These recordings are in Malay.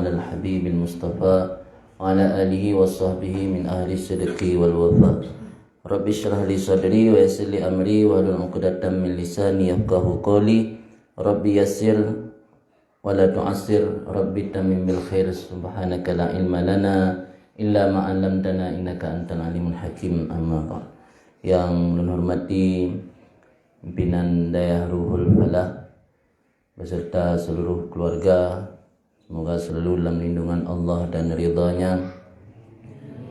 على الحبيب المصطفى وعلى آله وصحبه من أهل الصدق والوفاء. رب اشرح لي صدري ويسر لي أمري واحلل عقدة من لساني يفقهوا قولي. رب يسر ولا تعسر ربي تمم بالخير سبحانك لا علم لنا illa ma 'allamtana innaka antal alimul hakim. Amma ba'd. Yang menghormati pimpinan Dayah Ruhul Falah beserta seluruh keluarga, semoga selalu dalam lindungan Allah dan ridha-Nya,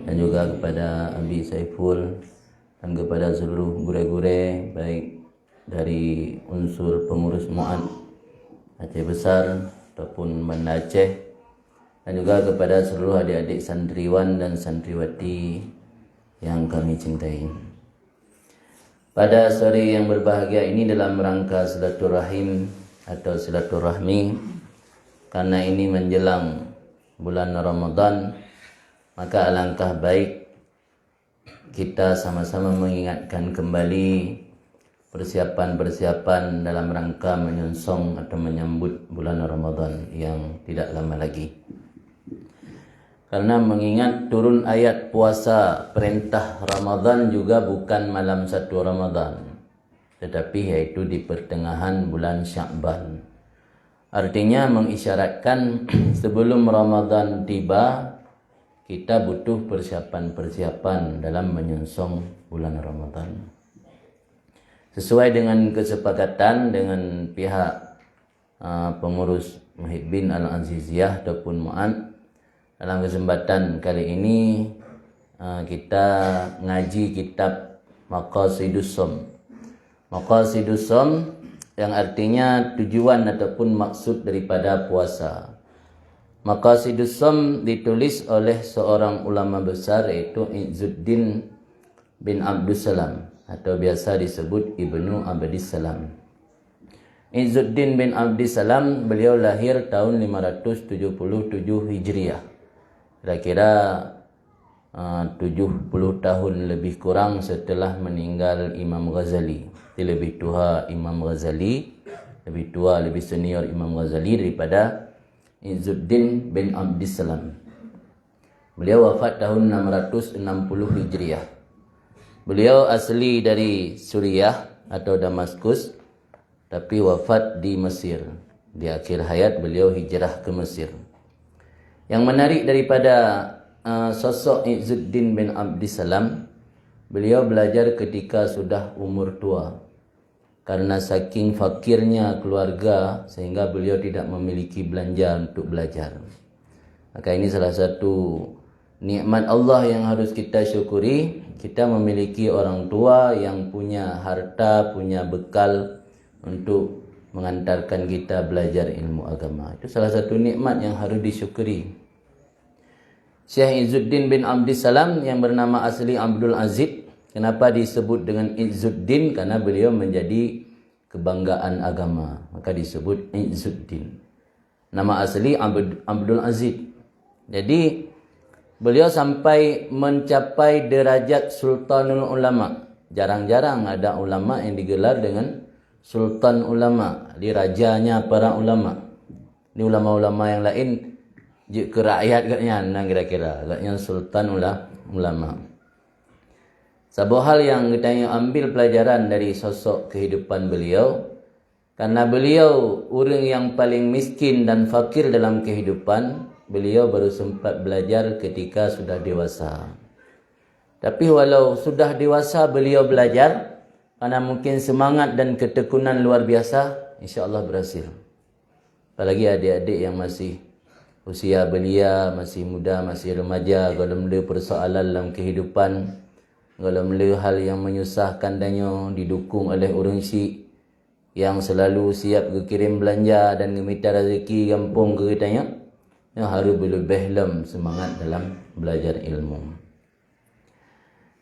dan juga kepada Abi Saiful dan kepada seluruh gure-gure baik dari unsur pengurus Mu'ad Aceh Besar ataupun Banda Aceh, dan juga kepada seluruh adik-adik santriwan dan santriwati yang kami cintai. Pada sore yang berbahagia ini dalam rangka silaturahim atau silaturahmi, karena ini menjelang bulan Ramadan, maka alangkah baik kita sama-sama mengingatkan kembali persiapan-persiapan dalam rangka menyongsong atau menyambut bulan Ramadan yang tidak lama lagi. Karena mengingat turun ayat puasa perintah Ramadan juga bukan malam 1 Ramadan, tetapi yaitu di pertengahan bulan Sya'ban. Artinya mengisyaratkan sebelum Ramadan tiba, kita butuh persiapan-persiapan dalam menyongsong bulan Ramadan. Sesuai dengan kesepakatan dengan pihak pengurus Muhibbin Al-Aziziyah ataupun Mu'ad, dalam kesempatan kali ini kita ngaji kitab Maqasidus Shaum. Maqasidus Shaum yang artinya tujuan ataupun maksud daripada puasa. Maqasidus Shaum ditulis oleh seorang ulama besar, yaitu Izzuddin bin Abdussalam atau biasa disebut Ibnu Abdissalam. Izzuddin bin Abdissalam, beliau lahir tahun 577 Hijriah. Kira-kira 70 tahun lebih kurang setelah meninggal Imam Ghazali. Dia lebih tua Imam Ghazali, lebih tua, lebih senior Imam Ghazali daripada Izzuddin bin Abdissalam. Beliau wafat tahun 660 Hijriah. Beliau asli dari Suriah atau Damaskus, tapi wafat di Mesir. Di akhir hayat beliau hijrah ke Mesir. Yang menarik daripada sosok Izzuddin bin Abdissalam, beliau belajar ketika sudah umur tua. Karena saking fakirnya keluarga sehingga beliau tidak memiliki belanja untuk belajar. Maka ini salah satu nikmat Allah yang harus kita syukuri. Kita memiliki orang tua yang punya harta, punya bekal untuk mengantarkan kita belajar ilmu agama. Itu salah satu nikmat yang harus disyukuri. Syekh Izzuddin bin Abdissalam yang bernama asli Abdul Aziz. Kenapa disebut dengan Izzuddin? Karena beliau menjadi kebanggaan agama, maka disebut Izzuddin. Nama asli Abdul Aziz. Jadi beliau sampai mencapai derajat Sultanul Ulama. Jarang-jarang ada ulama yang digelar dengan Sultan Ulama, di rajanya para ulama. Ini ulama-ulama yang lain ke rakyat katnya, nah kira-kira katanya Sultan Ulama. Sebuah hal yang kita ambil pelajaran dari sosok kehidupan beliau, karena beliau orang yang paling miskin dan fakir dalam kehidupan, beliau baru sempat belajar ketika sudah dewasa. Tapi walau sudah dewasa beliau belajar, karena mungkin semangat dan ketekunan luar biasa, insya Allah berhasil. Apalagi adik-adik yang masih usia belia, masih muda, masih remaja, kalau mula persoalan dalam kehidupan, kalau mula hal yang menyusahkan dannya, didukung oleh orang syik yang selalu siap kirim belanja dan meminta rezeki gampung ke katanya, yang harus lebih semangat dalam belajar ilmu.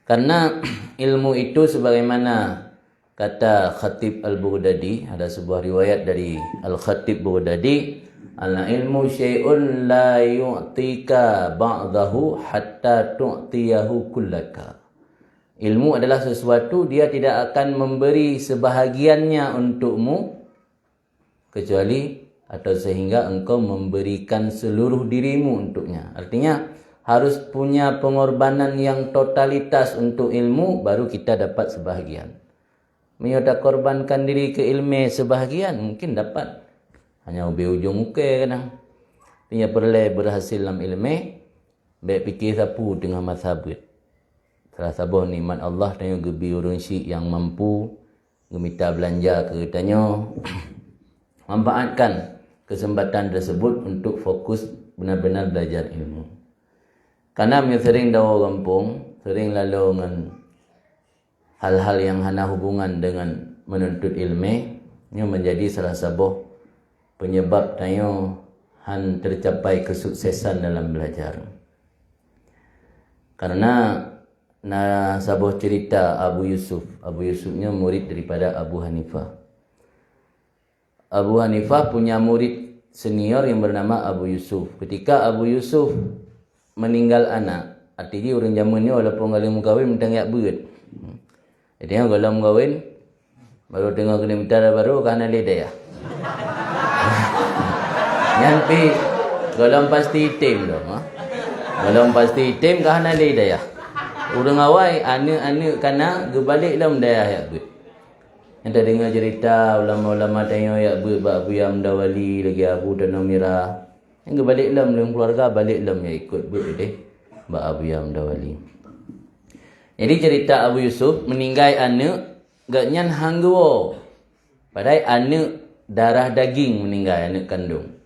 Karena ilmu itu sebagaimana kata Khatib Al-Baghdadi, ada sebuah riwayat dari Al-Khatib Baghdadi, al-ilmu syai'un la yu'tika ba'dahu hatta tu'tiyahu kullaka. Ilmu adalah sesuatu, dia tidak akan memberi sebahagiannya untukmu kecuali atau sehingga engkau memberikan seluruh dirimu untuknya. Artinya harus punya pengorbanan yang totalitas untuk ilmu, baru kita dapat sebahagian. Menyudah korbankan diri ke ilmu sebahagian, mungkin dapat. Hanya ubi ujung muka kadang. Artinya perlu berhasil dalam ilmu, baik fikir sapu dengan mazhabut. Salah satu nikmat Allah tanya gebi urun syik yang mampu gemita belanja ke tanya manfaatkan kesempatan tersebut untuk fokus benar-benar belajar ilmu. Karena kami sering dawa kampung, sering lalu dengan hal-hal yang hana hubungan dengan menuntut ilmu, ini menjadi salah satu penyebab tanya han tercapai kesuksesan dalam belajar. Karena sebuah cerita Abu Yusuf. Abu Yusufnya murid daripada Abu Hanifah. Abu Hanifah punya murid senior yang bernama Abu Yusuf. Ketika Abu Yusuf meninggal anak, artinya orang zaman ni walaupun kalau mengkawin mentang yak berat. Jadi kalau mengkawin baru tengok kena minta baru kan ada dia. Nyampi kalau pasti item dah. Kalau pasti item kan ada dia. Urang awai ane kana gebalik dalam daya yak gut. Anda dengar cerita ulama-ulama tanya yak gut bab Abu Yamdawali lagi Abu Danamira. Yang gebalik dalam keluarga balik dalam ya ikut but deh bab Abu Yamdawali. Jadi cerita Abu Yusuf meninggal anak gaknyan hangguo. Padahal anak darah daging meninggal anak kandung.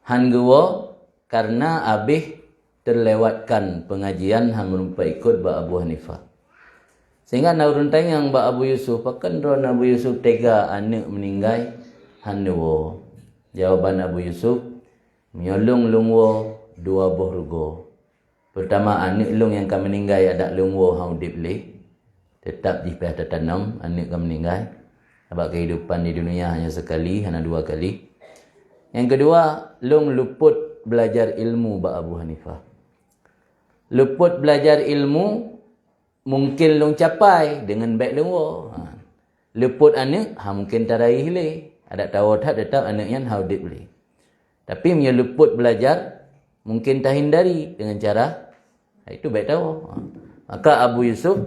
Hangguo karena abih terlewatkan pengajian yang merupakan ikut Ba Abu Hanifah. Sehingga naurun tanyang Ba Abu Yusuf, akan ron Abu Yusuf tega anak meninggal hanwo. Jawaban Abu Yusuf, menyolong lungwo dua buah rugo. Pertama anak long yang kan meninggal ada lungwo hang dibeli. Tetap jipah tertanam anak kan meninggal. Sebab kehidupan di dunia hanya sekali, hanya dua kali. Yang kedua, long luput belajar ilmu Ba Abu Hanifah. Luput belajar ilmu mungkin long capai dengan baik lengwo. Luput anak mungkin tarai le. Ada tahu tak tetap anaknya haudit boleh. Tapi punya luput belajar mungkin tak hindari dengan cara itu baik tahu. Maka Abu Yusuf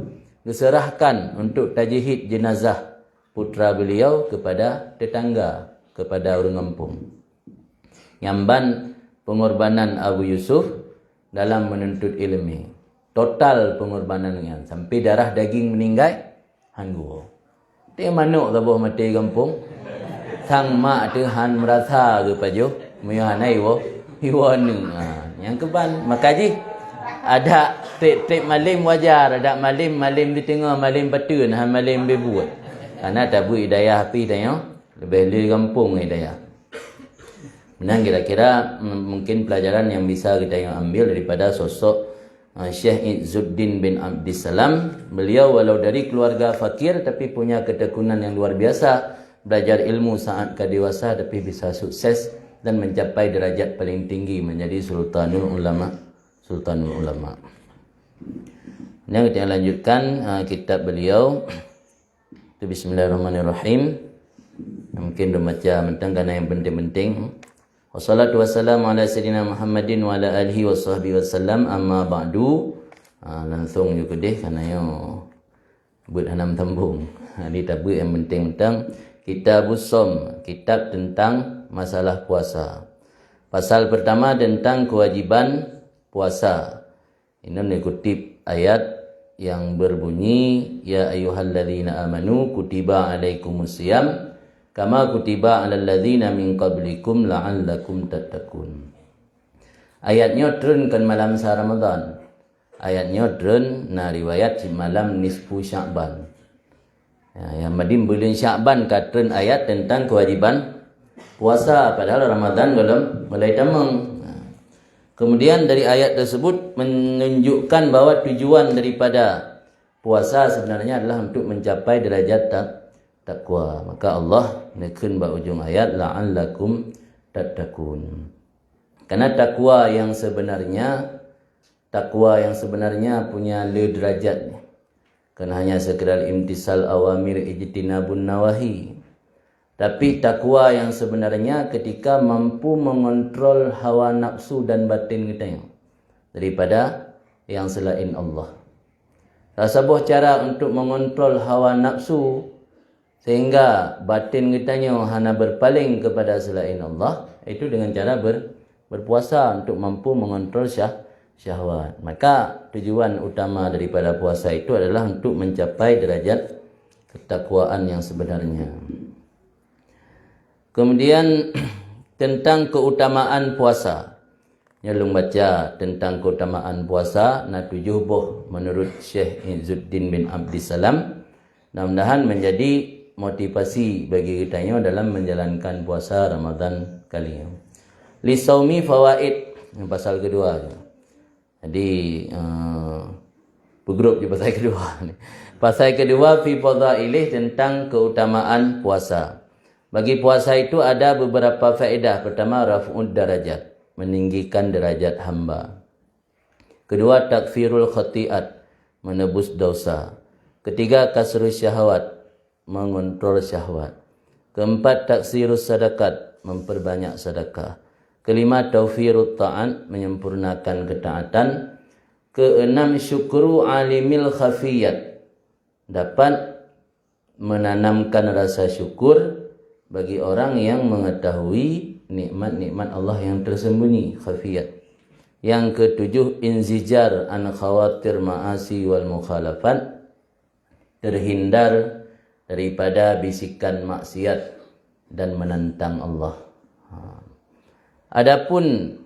diserahkan untuk tajhid jenazah putra beliau kepada tetangga, kepada orang kampung. Nyamban pengorbanan Abu Yusuf dalam menuntut ilmu. Total pengorbanannya sampai darah daging meninggal hangguo. Dia manuk tabuh mati kampung. Sang mak tu han merasa ke paju, meyanai wo. Hiwanu. Yang keban makaji ada trip malim wajar, ada malim di tengah malim patun, han malim berbuat. Karena tabu hidayah api tanya lebih di kampung hidayah. Menang kira-kira mungkin pelajaran yang bisa kita yang ambil daripada sosok Syekh Izzuddin bin Abdissalam. Beliau walau dari keluarga fakir tapi punya ketekunan yang luar biasa. Belajar ilmu saat kedewasa tapi bisa sukses dan mencapai derajat paling tinggi menjadi Sultanul Ulama. Sultanul Ulama. Yang kita lanjutkan kitab beliau. Bismillahirrahmanirrahim. Mungkin remaja mentang karena yang penting-penting. Wassalatu wassalamu ala sayyidina Muhammadin wa ala alihi wa sahbihi wasallam amma ba'du. Langsung juga deh karena yo buat hanam tambung. Di tabut yang penting tentang Kitabus Shaum, kitab tentang masalah puasa. Pasal pertama tentang kewajiban puasa. Ini dikutip ayat yang berbunyi ya ayyuhalladzina amanu kutiba alaikumusiyam kama kutiba alal ladzina min qablikum la'allakum tattaqun. Ayatnya turunkan malam sehari Ramadan. Ayatnya turun riwayat malam nisfu Sya'ban. Yang madim bulan Sya'ban katun ayat tentang kewajiban puasa padahal Ramadan belum mulai tamang. Kemudian dari ayat tersebut menunjukkan bahwa tujuan daripada puasa sebenarnya adalah untuk mencapai derajat takwa. Maka Allah nekun ba ujung ayat la'allakum tattaqun. Karena takwa yang sebenarnya punya le derajat. Karena hanya sekedar imtisal awamir ijtinabun nawahi. Tapi takwa yang sebenarnya ketika mampu mengontrol hawa nafsu dan batin kita daripada yang selain Allah. Salah sebuah cara untuk mengontrol hawa nafsu sehingga batin kita hanya berpaling kepada selain Allah, itu dengan cara berpuasa untuk mampu mengontrol syahwat. Maka tujuan utama daripada puasa itu adalah untuk mencapai derajat ketakwaan yang sebenarnya. Kemudian tentang keutamaan puasa. Nyalung baca tentang keutamaan puasa na 7 boh menurut Syekh Izzuddin bin Abdissalam. Mudah-mudahan menjadi motivasi bagi kita dalam menjalankan puasa Ramadan kali ini. Li saumi fawaid, yang pasal kedua. Jadi bergrup je pasal kedua ni. Pasal kedua fi fadailih, tentang keutamaan puasa. Bagi puasa itu ada beberapa faedah. Pertama, raf'ud darajat, meninggikan derajat hamba. Kedua, takfirul khati'at, menebus dosa. Ketiga, kasrus syahwat, mengontrol syahwat. Keempat, taksirus sadakat, memperbanyak sedekah. Kelima, tawfirut ta'an, menyempurnakan ketaatan. Keenam, syukru alimil khafiyat, dapat menanamkan rasa syukur bagi orang yang mengetahui nikmat-nikmat Allah yang tersembunyi, khafiyat. Yang ketujuh, inzijar an khawatir ma'asi wal mukhalafat, terhindar daripada bisikan maksiat dan menentang Allah. Adapun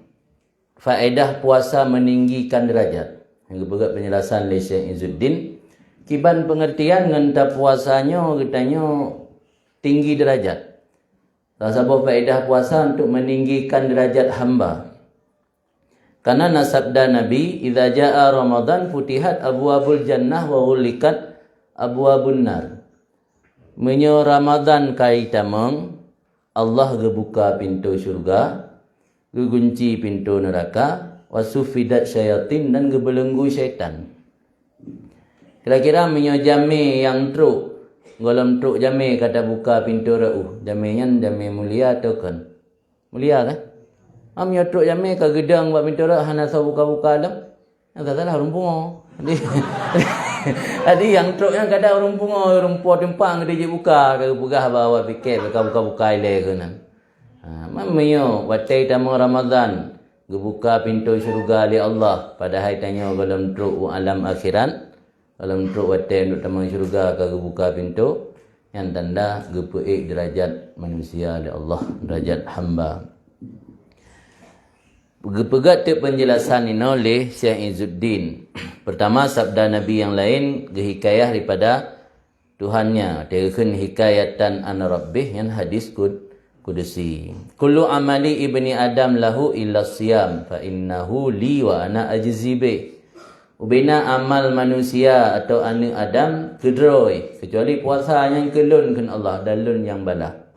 faedah puasa meninggikan derajat, yang berat penjelasan oleh Syekh Izzuddin, kiban pengertian ngenta puasanya katanya tinggi derajat. Salah satu faedah puasa untuk meninggikan derajat hamba. Karena nasabda Nabi, idza jaa Ramadan futihat abwabul jannah wa ghulikat abwabun nar. Menyo Ramadan kaitamang, Allah gebuka pintu syurga, gegunci pintu neraka, wasufidat syayatin, dan gebelenggu syaitan. Kira-kira menyo jami yang truk, golem truk jami kata buka pintu rauh, jaminya jami mulia atau kan? Mulia kan? Menyo truk jami ke gedang buat pintu rauh, hana sa buka-buka alam. Yang salah rumpung. Jadi yang truk yang kada rumpung tempang dia buka ke bugah bawa fikir buka-buka ile kenan. Mamyo watai tamu Ramadan gebuka pintu syurga li Allah pada hari tanya dalam truk alam akhiran, dalam truk watai untuk tamu syurga ke buka pintu yang tanda gepuik derajat manusia li Allah, derajat hamba. Pegat penjelasan ini oleh Syekh Izzuddin. Pertama, sabda Nabi yang lain hikayah daripada Tuhannya. Dikatakan hikayatan an rabbih, yang hadis kudusi. Kullu amali ibni Adam lahu illa siyam fa innahu li wa ana ajzi bih. Ubina amal manusia atau anak Adam kedroi kecuali puasa yang kelun kan Allah dalun yang bala.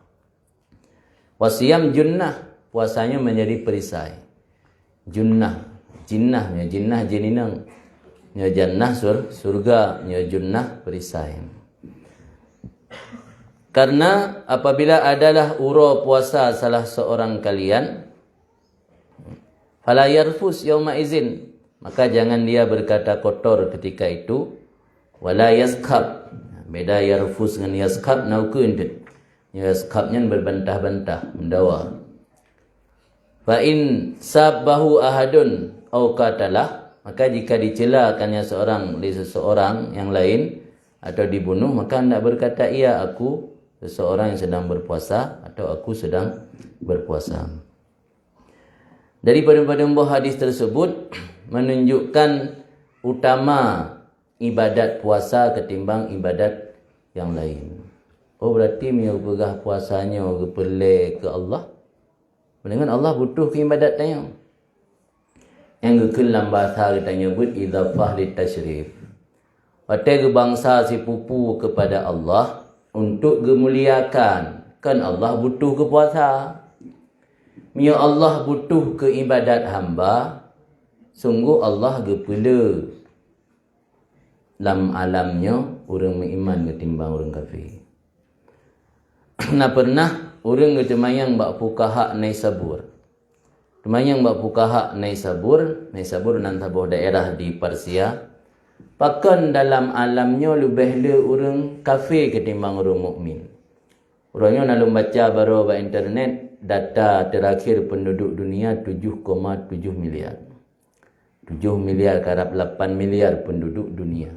Wasiyam junnah, puasanya menjadi perisai. Junnah, jinnah jininang, nya jannah surga, nya junnah perisai. Karena apabila adalah uro puasa salah seorang kalian, fala yarfus yauma izin, maka jangan dia berkata kotor ketika itu, wala yazkhab. Beda yarfus dengan yazkhab naukeun teh. Yazkhabnya berbantah-bantah, mendawa. Fa in sabbahu ahadun au qatalah, maka jika dicelakannya seseorang yang lain atau dibunuh, maka hendak berkata ia aku seseorang yang sedang berpuasa atau aku sedang berpuasa. Daripada hadis tersebut menunjukkan utama ibadat puasa ketimbang ibadat yang lain. Oh, berarti dia pegah puasanya gepele ke Allah. Dengan Allah butuh ke ibadatnya. Yang kekelam bahasa kita nyebut idhafah li tasyrif. Watai bangsa si pupu kepada Allah untuk gemuliakan. Kan Allah butuh ke puasa. Mia Allah butuh ke ibadat hamba. Sungguh Allah gepela dalam alamnya orang beriman ketimbang orang kafir. na pernah urang temayang bak fuqaha Naisabur. Temayang bak fuqaha Naisabur nan sebuah daerah di Persia. Pakan dalam alamnya lebih le urang kafir ketimbang urang mukmin. Orangnya nak baca baru ba internet data terakhir penduduk dunia 7,7 miliar. 7 miliar karab 8 miliar penduduk dunia.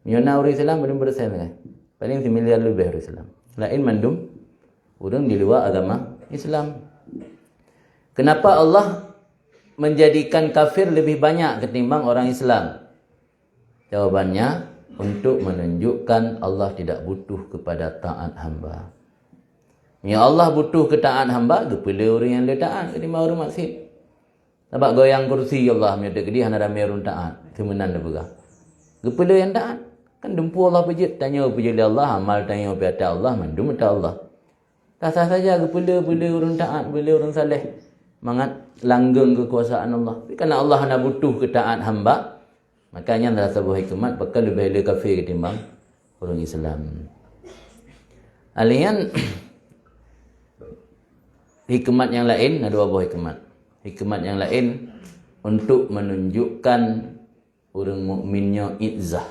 Miona orang Islam belum bersen kan? Paling 1 miliar lebih orang Islam. Lain mandum orang di luar agama Islam. Kenapa Allah menjadikan kafir lebih banyak ketimbang orang Islam? Jawabannya untuk menunjukkan Allah tidak butuh kepada taat hamba. Ya Allah butuh ke taat hamba, kepala orang yang dia taat ketimbang orang maksiat. Sebab goyang kursi Allah menyata ke dia hana ramai orang taat. Kemenan dia pegah. Kepala yang taat. Kan dempu Allah pejit. Tanya pejit Allah. Amal tanya pejit Allah. Mandum tak Allah. Tak sah saja kepala orang taat. Kepala orang saleh. Mangat langgeng kekuasaan Allah. Tapi kerana Allah hana butuh ke taat hamba. Makanya adalah sebuah hikmat. Bakal lebih lebih kafir ketimbang orang Islam. Alian hikmat yang lain. Ada dua buah hikmat. Hikmat yang lain untuk menunjukkan orang mukminnya izzah.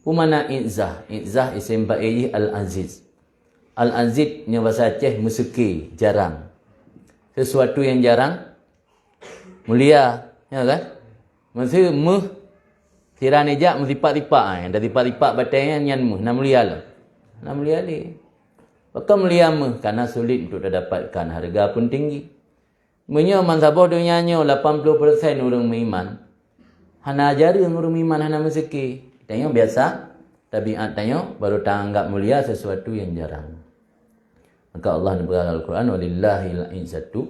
Pemana izzah? Izzah isim fa'il al-aziz. Al-aziz nya bahasa Aceh mesuki, jarang. Sesuatu yang jarang mulia, ya kan? Mesti tirane jak mesti tipak-tipak yang dah tipak-tipak batainya nyan na mulia lah. Na mulia ni. Maka mulia karena sulit untuk dapatkan, harga pun tinggi. Menyo mansabah dunianya 80% orang beriman. Hana ajari orang beriman hana rezeki. Tanya biasa, tabiat tanya baru tanggap mulia sesuatu yang jarang. Maka Allah berkata Al-Quran walillahil izzatu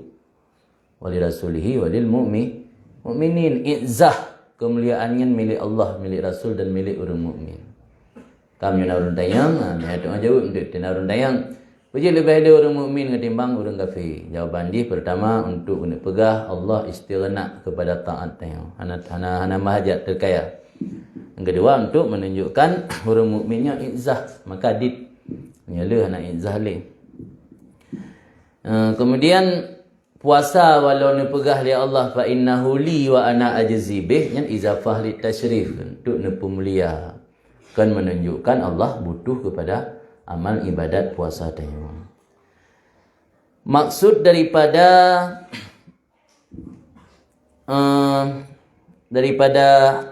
walirasulihi walil mu'minin. Izzah kemuliaannya milik Allah, milik Rasul dan milik orang mukmin. Kami nak orang tayang, ayat jawab untuk orang tayang. Puji lebih ada orang mukmin ketimbang orang kafir. Jawapan dia pertama untuk pegah Allah istighna kepada taatnya. Hana mahajat terkaya. Yang kedua untuk menunjukkan orang mukminnya izzah. Maka dit nyala hana izzah le. Kemudian puasa walau ni pegah li Allah fa innahu li wa ana ajzi bih, yang izafah li tasyrif untuk ne pemulia. Kan menunjukkan Allah butuh kepada amal ibadat puasa tayamum. Maksud daripada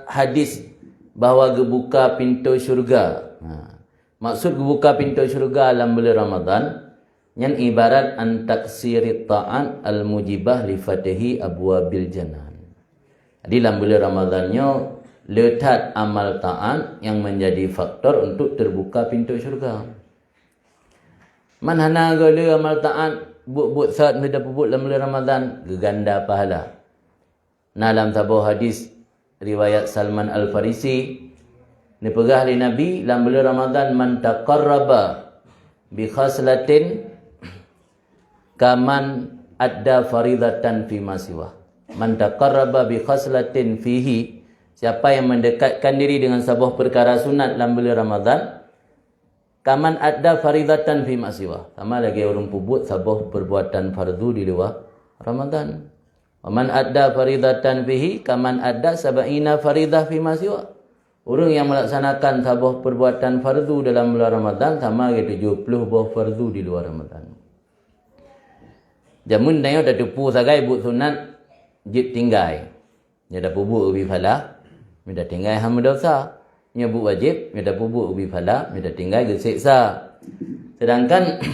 hadis bahawa gebuka pintu syurga. Maksud gebuka pintu syurga dalam bulan Ramadan yang ibarat an taksirit ta'an al-mujibah li fatihi abwabil janan. Jadi dalam bulan Ramadannya letak amal ta'an yang menjadi faktor untuk terbuka pintu syurga. Man hana gala amal ta'at buat saat hendak buat dalam bulan Ramadan geganda pahala. Dalam sebuah hadis riwayat Salman Al-Farisi ni pegah li Nabi dalam bulan Ramadan man taqarraba bi khaslatin kaman adda faridatan fi masiwa. Man taqarraba bi khaslatin fihi, siapa yang mendekatkan diri dengan sebuah perkara sunat dalam bulan Ramadan, kaman adda faridatan fi masiwa, sama lagi orang pubut sebuah perbuatan fardu di luar Ramadan. Waman adda faridatan fihi kaman adda sab'ina faridah fi masiwa. Orang yang melaksanakan sebuah perbuatan fardu dalam bulan Ramadan sama lagi 70 buah fardu di luar Ramadan. Jamun dayo dah tupu sagai buat sunat jit tinggai. Dia dah pubut ubi phala, dia dah tinggai hamba dosa. Nyebut wajib, dia dah pubuk ubi phala, dia dah tinggal geseksa. Sedangkan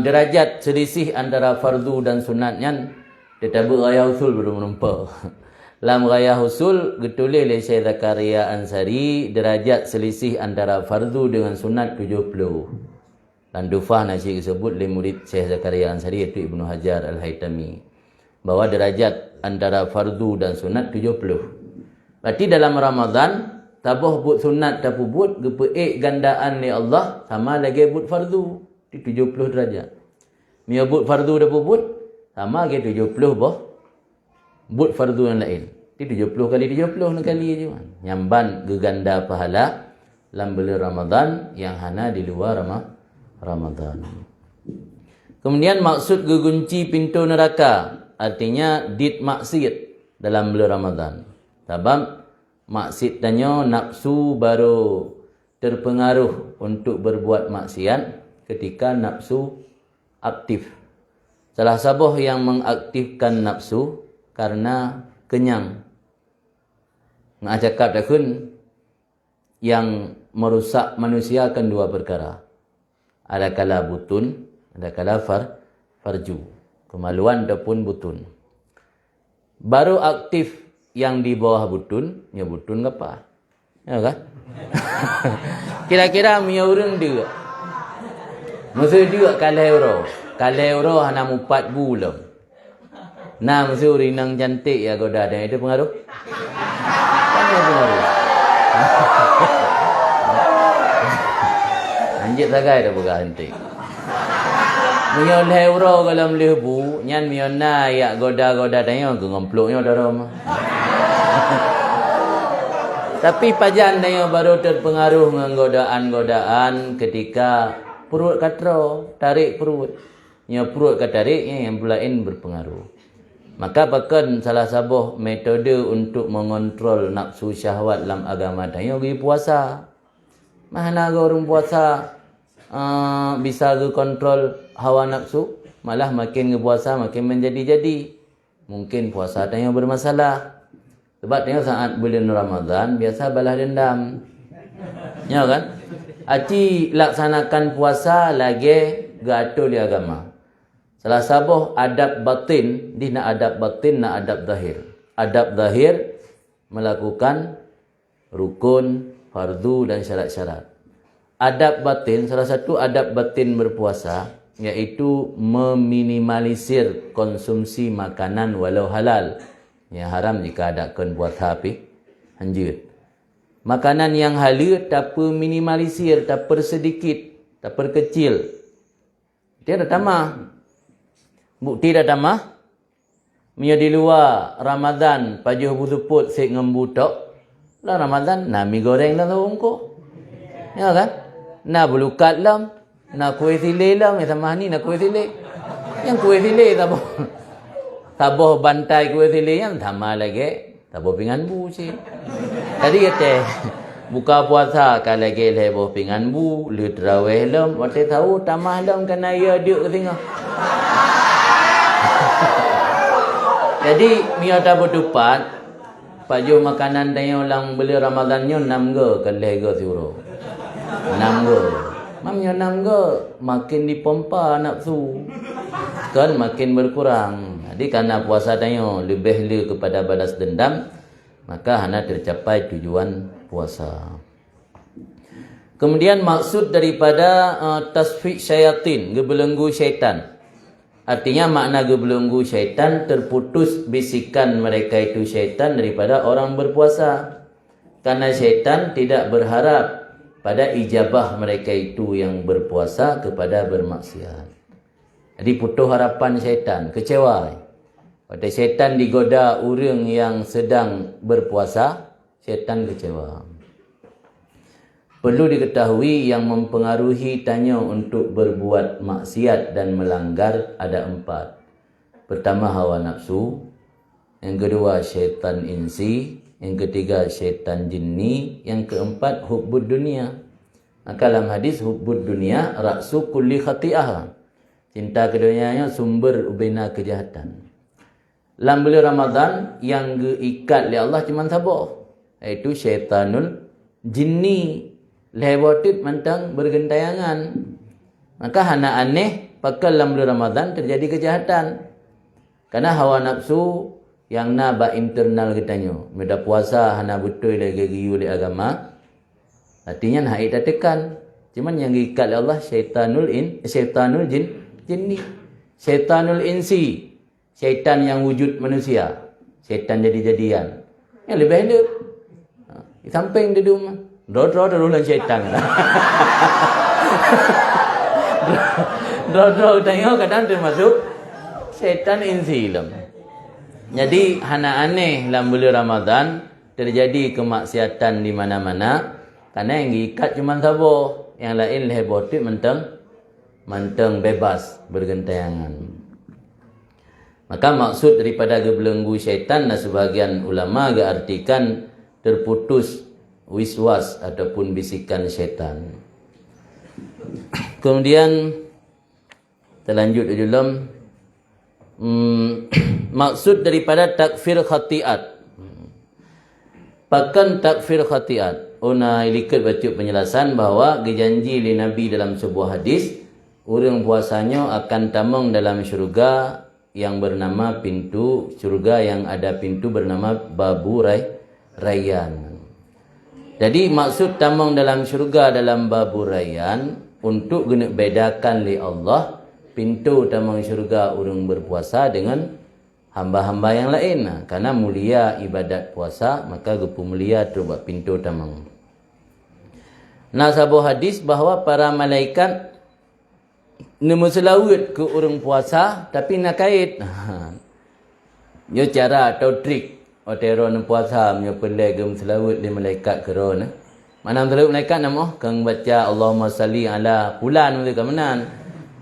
derajat selisih antara fardu dan sunatnya, dia tak beraya usul belum menempah. Dalam raya usul, getulih oleh Syekh Zakaria Ansari, derajat selisih antara fardu dengan sunat 70. Dan dufah nasi disebut oleh murid Syekh Zakaria Ansari, iaitu Ibnu Hajar Al-Haytami, bahawa derajat antara fardu dan sunat 70. Berarti dalam Ramadan, tabuh buat sunat tapi buat gepeik gandaan ni Allah sama lagi buat fardu di 70 derajat. Mia buat fardu dah buat sama lagi 70 buat fardu yang lain. Di 70 kali 70 kali je man. Nyamban geganda pahala dalam bulan Ramadan yang hana di luar Ramadan. Kemudian maksud gegunci pintu neraka, artinya dit maksiat dalam bulan Ramadan. Sebab maksiat tanya nafsu baru terpengaruh untuk berbuat maksiat ketika nafsu aktif. Salah satu yang mengaktifkan nafsu karena kenyang. Nak cakap takun yang merusak manusia akan dua perkara. Ada kala butun, ada kala farju. Kemaluan ataupun butun. Baru aktif yang di bawah butun, ya butun apa? Ya kan? Kira-kira punya orang dia. Masa dia kalah euro. Kalah euro hanya 4 bulan. Nah, masa rinang cantik ya goda ada itu pengaruh? Kan pengaruh. Anjir sagai dah buka henti. Punya euro kalau lebu, nyan punya na ya goda-goda tanya ke ngempluknya dah rumah. Tapi pajan tanya baru terpengaruh dengan godaan-godaan ketika perut katro, tarik perut. Nya perut katariknya yang lain berpengaruh. Maka bahkan salah satu metode untuk mengontrol nafsu syahwat dalam agama tanya pergi puasa. Mana orang puasa bisa kontrol hawa nafsu, malah makin puasa makin menjadi-jadi. Mungkin puasa tanya bermasalah. Sebab tengok saat bulan Ramadan biasa balas dendam. Ya kan? Aci laksanakan puasa lagi gatul di agama. Salah satu adab batin, dia nak adab batin, nak adab zahir. Adab zahir melakukan rukun, fardu dan syarat-syarat. Adab batin, salah satu adab batin berpuasa iaitu meminimalisir konsumsi makanan walau halal. Yang haram jika adakan puasa api hanjut. Makanan yang halal tak minimalisir, tak sedikit, tak kecil. Dia dah tamah. Bukti dah tamah. Mia di luar Ramadan pajuh busuput sik ngembutok. Lah Ramadan na mi goreng dah tahu engko. Ya kan? Na belukat lam, na kuih sile lam, sama ni na kuih sile. Yang kuih sile tak apa. Taboh bantai kuih sile yang sama lagi. Taboh pingan bu sih. Tadi kata buka puasa kalau lagi leboh pingan bu, lu terawih lam, waktu tahu tamah lam kena ia dia ke tengah. Jadi mia tak bertupat paju makanan tanya orang beli Ramadannya 6 ge ke lega suro. 6 ge. Mamnya 6 ge makin dipompa nafsu. Kan makin berkurang. Jadi karena puasa tanya lebih le kepada balas dendam, maka hana tercapai tujuan puasa. Kemudian maksud daripada tasfik syaitan, gebelenggu syaitan. Artinya makna gebelenggu syaitan terputus bisikan mereka itu syaitan daripada orang berpuasa. Karena syaitan tidak berharap pada ijabah mereka itu yang berpuasa kepada bermaksiat. Jadi putus harapan syaitan, kecewa. Pada syaitan digoda orang yang sedang berpuasa, syaitan kecewa. Perlu diketahui yang mempengaruhi tanya untuk berbuat maksiat dan melanggar ada 4. Pertama hawa nafsu, yang kedua syaitan insi, yang ketiga syaitan jinni, yang keempat hubbud dunia. Maka dalam hadis hubbud dunia ra'su kulli khati'ah. Cinta kedunianya sumber ubina kejahatan. Dalam bulan Ramadan yang diikat oleh Allah cuma sabar, iaitu syaitanul jinni. Lewatit mentang bergentayangan. Maka hana aneh pakal dalam bulan Ramadan terjadi kejahatan. Karena hawa nafsu yang naba internal kitanya. Meda puasa hana betul lagi giyu oleh agama. Artinya nak kita tekan. Cuman yang diikat oleh Allah syaitanul jinni. Syaitanul insi. Syaitan yang wujud manusia. Syaitan jadi-jadian. Yang lebih hidup. Di samping di rumah. Dro darulan syaitan. Dro tengok kadang termasuk syaitan insilam. Jadi hana aneh dalam bulan Ramadan terjadi kemaksiatan di mana-mana karena yang diikat cuma sabar, yang lain heboh tu mentang manteng bebas bergentayangan. Maka maksud daripada gebelenggu syaitan dan sebahagian ulama agak artikan terputus wiswas ataupun bisikan syaitan. Kemudian terlanjut di dalam maksud daripada takfir khatiat. Pakan takfir khatiat. Ona ilikat baca penjelasan bahawa gejanji li Nabi dalam sebuah hadis, orang puasanya akan tamang dalam syurga yang bernama pintu syurga yang ada pintu bernama Babu Rayyan. Jadi maksud tamang dalam syurga dalam Babu Rayyan untuk guna bedakan li Allah pintu tamang syurga orang berpuasa dengan hamba-hamba yang lain. Karena mulia ibadat puasa, maka gepu mulia tu buat pintu tamang. Nah, sebuah hadis bahawa para malaikat nemu selawat ke orang puasa tapi nak kait. Yo cara atau trik otero nak puasa menyo pelai gem selawat di malaikat kerana. Mana selawat malaikat nama kang baca Allahumma salli ala fulan tu kamanan.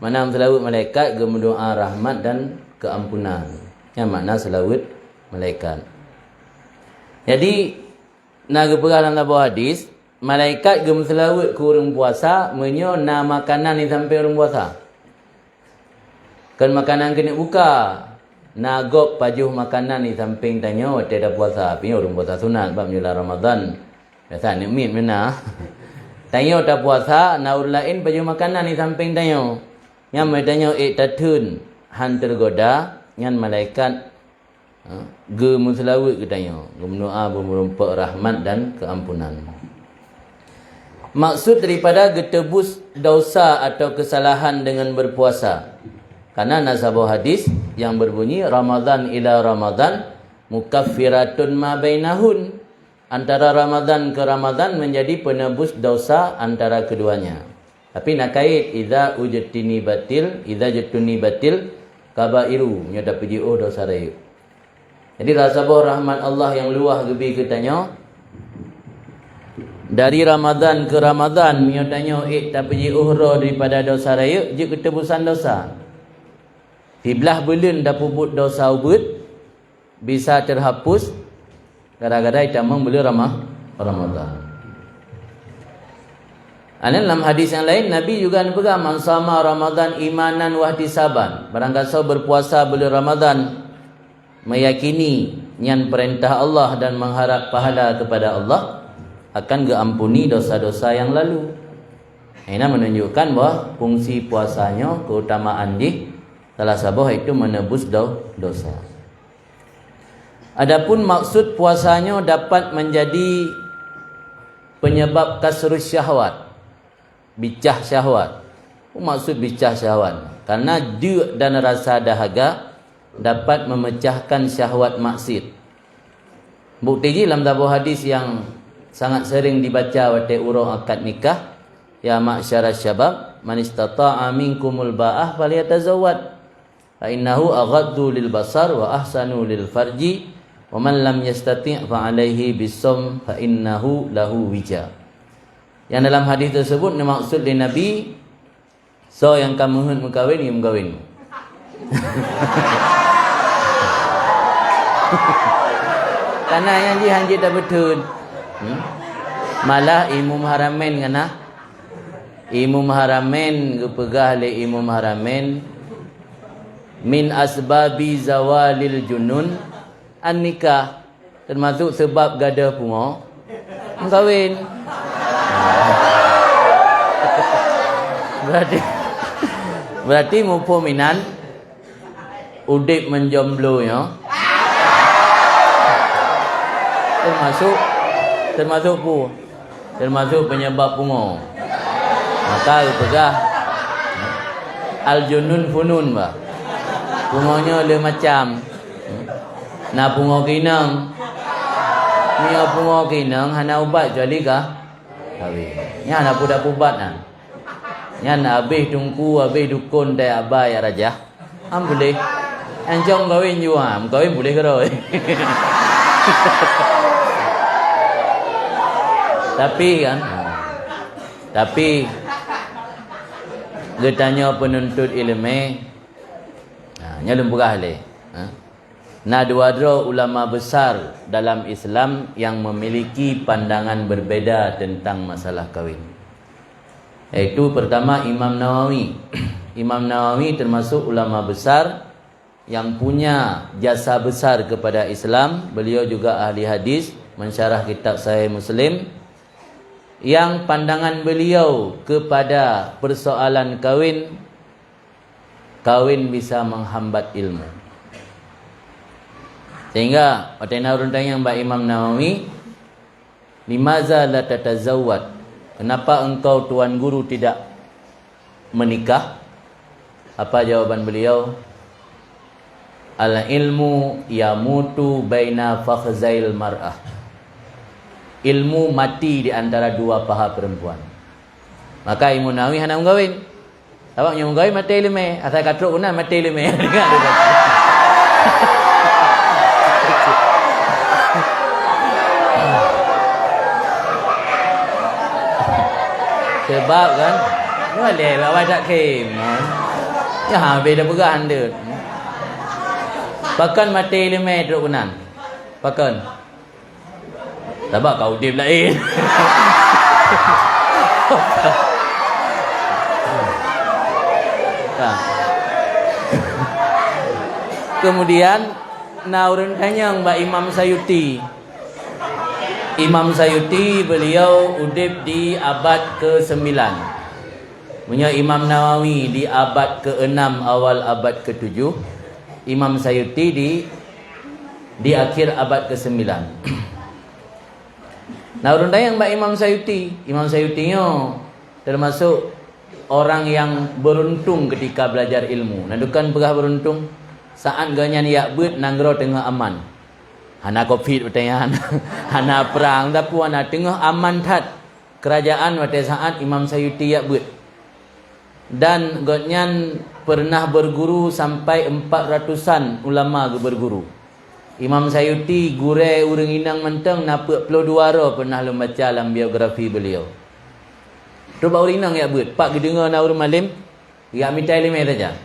Mana selawat malaikat gem doa rahmat dan keampunan. Yang makna selawat malaikat. Jadi nak dalam sebuah hadis, malaikat gem selawat ke orang puasa menyo na makanan ni sampai orang puasa. Kan makanan kena buka. Nagok pajuh makanan ni samping tanya tiada puasa. Tapi orang puasa sunat sebab menjelang Ramadan. Biasa ni mit mana. Tanya tak puasa, na orang lain pajuh makanan ni samping tanya. Yang tanya tatun han tergoda ngan malaikat ge muslawat ke tanya. Ge mendoa bermerumpak rahmat dan keampunan. Maksud daripada getebus dosa atau kesalahan dengan berpuasa. Karena nasabah hadis yang berbunyi Ramadan ila Ramadan mukaffiratun ma bainahun. Antara Ramadan ke Ramadan menjadi penebus dosa antara keduanya. Tapi nak kait idza ujtini batil, idza jatuni batil kabairu, nya dapat oh dosa raya. Jadi nasabah rahmat Allah yang luah gebi ketanya dari Ramadan ke Ramadan nya tanya tapi uhra daripada dosa raya je ketebusan dosa. Di belah bulan dah puput dosa ubud bisa terhapus gara-gara tamang bulan Ramadan. Dalam hadis yang lain Nabi juga pegang man sama Ramadan imanan wa ihtisaban. Barang siapa berpuasa bulan Ramadan meyakini nyan perintah Allah dan mengharap pahala kepada Allah akan diampuni dosa-dosa yang lalu. Ini menunjukkan bahawa fungsi puasanya keutamaan di salah sabah itu menebus dosa. Adapun maksud puasanya dapat menjadi penyebab kasrus syahwat, bicah syahwat. Maksud bicah syahwat karena dia dan rasa dahaga dapat memecahkan syahwat maksiat. Bukti dalam sebuah hadis yang sangat sering dibaca waktu urang akad nikah, ya ma'syarasy syabab man istata'a minkumul ba'ah falyatazawwad fa innahu aghaddu lil basar wa ahsanu lil farji wa man lam yastati' fa alaihi bisawm fa innahu lahu wija. Yang dalam hadis tersebut maksud di Nabi, so yang kamu hendak mengkawin, ia mengkawin. Karena yang dihanji tak betul. Malah Imam Haramain kena. Imam Haramain kepegah le Imam Haramain min asbabi zawalil junun an nikah, termasuk sebab gadah pungo mengkawin. Berarti mumpaminan udip menjomblo ya. Termasuk penyebab pungo. Maka pegah al-junun funun bah. Pungonya le macam. Na pungo kinang. Ni pungo kinang hana ubat kecuali kah? Kahwin. Nya nak budak ubat nah. Nya nak habis tungku habis dukun dai abai raja. Am boleh. Anjong kahwin juga, kahwin boleh ke oi. Tapi Getanya penuntut ilmu nyalum pegah le. Nah, dua ulama besar dalam Islam yang memiliki pandangan berbeda tentang masalah kahwin. Yaitu pertama Imam Nawawi. Imam Nawawi termasuk ulama besar yang punya jasa besar kepada Islam. Beliau juga ahli hadis, mensyarah kitab Sahih Muslim. Yang pandangan beliau kepada persoalan kahwin bisa menghambat ilmu. Sehingga watena urun tanya Mbak Imam Nawawi, limaza la tatazawwad? Kenapa engkau tuan guru tidak menikah? Apa jawaban beliau? Al ilmu yamutu baina fakhzail mar'ah. Ilmu mati di antara dua paha perempuan. Maka Imam Nawawi hendak mengkahwin. Awak yang mengkahwin mati ilmu. Asal katruk guna mati ilmu. Sebab kan boleh awak tak kemah. Ya beda pegah anda. Pakan mati ilmu teruk benan. Pakan. Sebab kau dia lain. Kemudian naurun tanya Mbak Imam Sayuti. Imam Sayuti beliau udip di abad ke-9. Punya Imam Nawawi di abad ke-6 awal abad ke-7. Imam Sayuti di akhir abad ke-9. Nah, urun tayang Mbak Imam Sayuti. Imam Sayutinya termasuk orang yang beruntung ketika belajar ilmu. Nah, bukan pegah beruntung. Saat ganyan yak bet nanggro tengah aman. Hana covid bertanya, hana perang tapi wana tengah aman tat kerajaan pada saat Imam Sayuti yak bet. Dan ganyan pernah berguru sampai 400-an ulama berguru. Imam Sayuti gure urang inang mentang napa puluh duara pernah membaca dalam biografi beliau. Tu bau inang ya bet, pak gedengar na urang malim, ya mitai lime saja.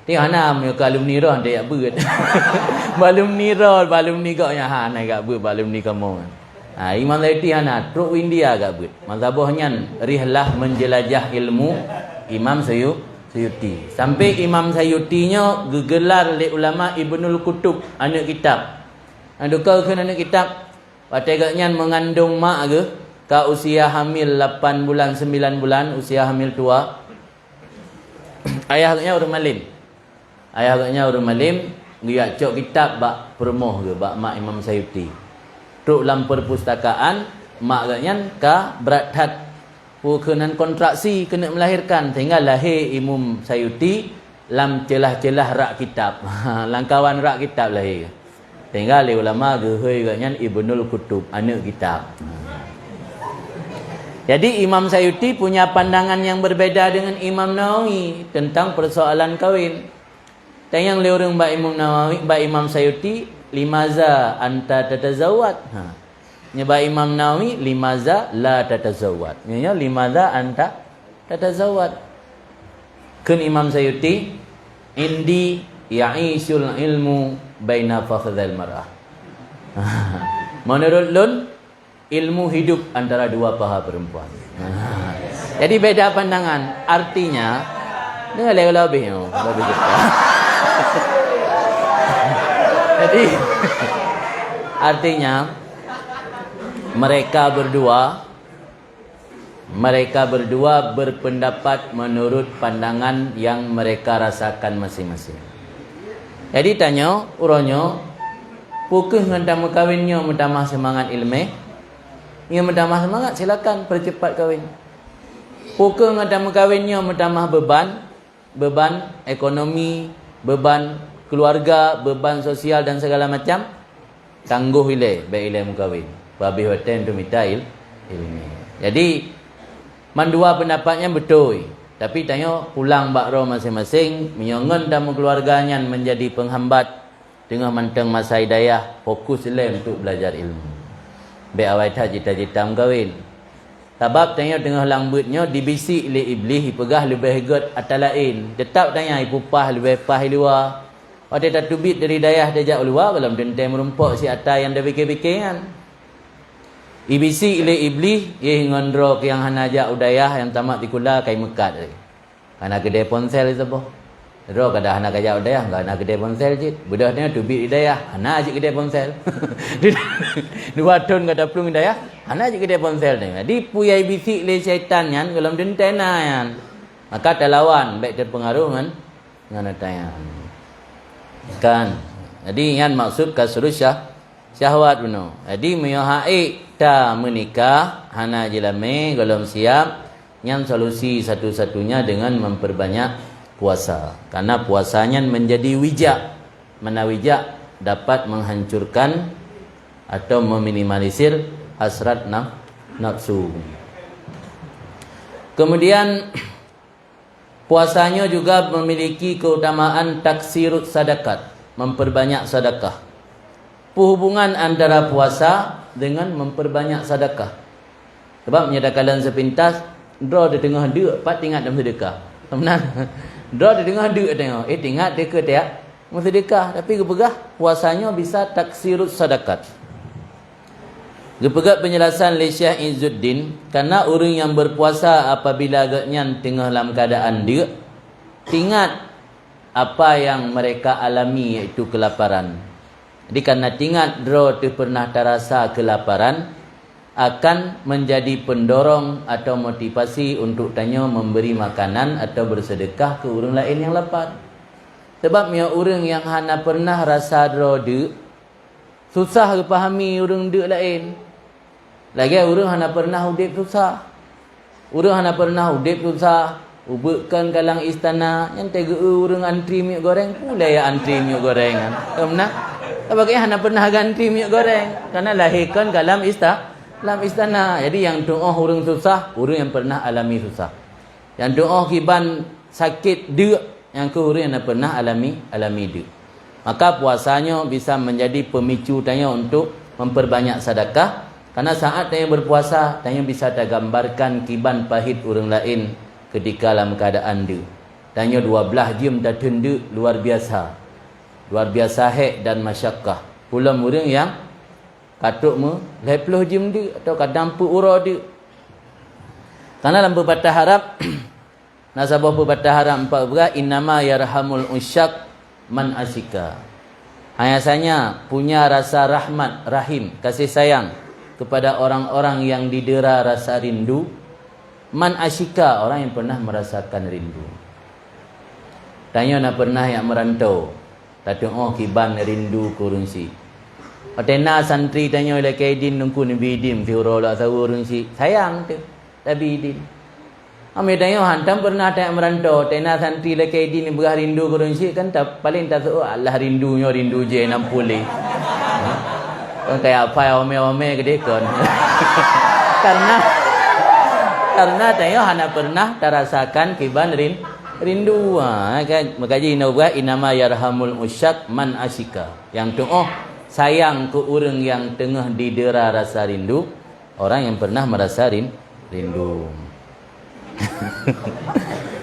Tengok ana me alumni roh dia ya bet. Alumni roh, alumni kau nya ha na gak bet, alumni kamu. Ha Imam Sayuti ana truk India gak bet. Mazhabnya rihlah menjelajah ilmu Imam Sayuti. Sampai Imam Sayutinya gegelar oleh ulama Ibnul Qutub anak kitab. Adukah ke anak kitab? Pategaknya mengandung mak ke? Ka usia hamil 8 bulan 9 bulan, usia hamil tua. Ayahnya urang malim. Ayahnya urang malim, dia cok kitab bak permoh ke bak mak Imam Sayuti. Truk dalam perpustakaan mak gaknya ka berat hat kenan kontraksi kena melahirkan sehingga lahir Imam Sayuti lam celah-celah rak kitab. Langkawan rak kitab lahir. Sehingga le ulama gehoi gaknya Ibnul Qutub anak kitab. Jadi Imam Sayuti punya pandangan yang berbeda dengan Imam Nawawi tentang persoalan kahwin. Tanyang le orang Mbak Imam Nawawi, Mbak Imam Sayuti, limaza anta tatazawwad? Nyeba Imam Nawawi limaza la tatazawwad. Nya limaza anta tatazawwad. Kun Imam Sayuti indi ya'isul ilmu baina fakhdzal mar'ah. Menurut lun ilmu hidup antara dua paha perempuan. Jadi beda pandangan. Artinya dengar lebih Jadi artinya mereka berdua berpendapat menurut pandangan yang mereka rasakan masing-masing. Jadi tanya uronyo, pukul ngendam kawinnya menambah semangat ilmu. Yang menambah semangat silakan percepat kahwin. Pukul ngendam kawinnya menambah beban ekonomi, beban keluarga, beban sosial dan segala macam, tangguh ile baik ile mukawin. Babi hoten tu minta ilmu. Jadi mandua pendapatnya betul. Tapi tanya pulang bakro masing-masing menyongon dalam keluarganya menjadi penghambat tengah manteng masa hidayah fokus ile untuk belajar ilmu. Be awai ta cita-cita mukawin. Sebab tanya tengah lambutnya dibisik oleh iblis, pegah lebih hegot atas lain. Tetap tanya ipupah lebih pah luar. Ada tak tubit dari dayah dajak luar kalau tentai merumpak si atas yang dah fikir-fikir kan. Ibisi oleh iblis, ia ngondro ke yang hanajak udayah yang tamat dikula kai mekat tadi. Karena kedai ponsel itu boh. Ro kada hana kajak udayah, enggak hana kedai ponsel je. Budak dia tubit hidayah, hana aje kedai ponsel. Dua tahun kada pelung hidayah, hana aje kedai ponsel ni. Jadi puyai bisik le syaitan yan kalau dentena yan. Maka terlawan baik terpengaruh dengan atayan. Kan. Jadi yang maksud kasrul syahwat beno. Jadi meyahai ta menikah hana jelame golom siap yang solusi satu-satunya dengan memperbanyak puasa. Karena puasanya menjadi wijak. Mana wijak dapat menghancurkan atau meminimalisir hasrat nafsu. Kemudian puasanya juga memiliki keutamaan taksirut sadakat, memperbanyak sedekah. Hubungan antara puasa dengan memperbanyak sedekah. Sebab menyedakalan sepintas, draw di tengah dia, pat tingkat dalam sedekah. Benar? Draw di tengah dia tengok, tingkat dia ke tiap sedekah, tapi kepegah puasanya bisa taksirut sadakat. Kepegah penjelasan oleh Syekh Izzuddin, karena orang yang berpuasa apabila agaknya tengah dalam keadaan dia, ingat apa yang mereka alami iaitu kelaparan. Jadi karena ingat draw tu pernah terasa kelaparan, akan menjadi pendorong atau motivasi untuk tanya memberi makanan atau bersedekah ke orang lain yang lapar. Sebab orang yang hana pernah rasa draw dia, susah fahami orang dia lain. Lagi orang hana pernah hidup susah. Orang hana pernah hidup susah. Ubekkan kalang istana yang tega orang antri minyak goreng pula ya antri minyak goreng kan. Benar? Sebab hana pernah antri minyak goreng karena lahirkan kalam istana. Jadi yang doa orang susah, orang yang pernah alami susah. Yang doa kiban sakit dia, yang ke orang yang pernah alami dia. Maka puasanya bisa menjadi pemicu tanya untuk memperbanyak sedekah. Karena saat tanya berpuasa, tanya bisa tergambarkan kiban pahit orang lain ketika dalam keadaan dia. Tanya 12 jam dah tenda luar biasa. Luar biasa hek dan masyakkah. Pulang orang yang katuk mu 20 jam dia atau kadang ura dia. Karena dalam pepatah Arab nasabah pepatah Arab 4 berat innama yarhamul usyak man asika. Biasanya punya rasa rahmat, rahim, kasih sayang kepada orang-orang yang didera rasa rindu. Man asyika, orang yang pernah merasakan rindu. Tanya nak pernah yang merantau, tak tengok kiban rindu kurunsi. Atena santri tanya oleh kaidin nungku nabi dim fiuro la sawurunsi. Sayang tu nabi dim. Ame tanya hantam pernah tak merantau, tena santri le kaidin berah rindu kurunsi kan tak paling tak tahu Allah rindunya rindu je 60. Kayak apa ome-ome gede kan. karena tanya hana pernah terasakan kiban rindu. Kan makaji nawa inama yarhamul usyak man asyika. Yang tu sayang ke orang yang tengah didera rasa rindu, orang yang pernah merasa rindu.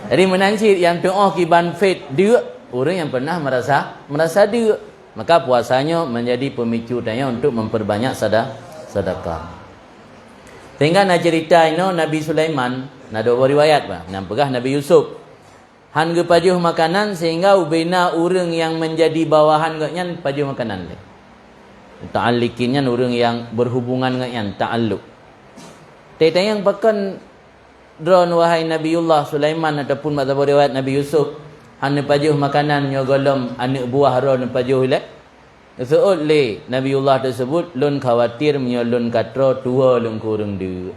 Jadi menancit yang tu kiban faith dia, orang yang pernah merasa dia. Maka puasanya menjadi pemicu tanya untuk memperbanyak sedekah. Sehingga nak cerita ini Nabi Sulaiman, nak ada riwayat bah, nampakah Nabi Yusuf. Han ge pajuh makanan sehingga ubena orang yang menjadi bawahan gaknya pajuh makanan le. Ta'allikinnya orang yang berhubungan dengan ta'alluq. Teta yang pakan drone wahai Nabiullah Sulaiman ataupun mazhab riwayat Nabi Yusuf, han pajuh makanan nyo golom anak buah ron pajuh le. Seolah le Nabiullah tersebut lun khawatir menyo lun katro tua lun kurang dia.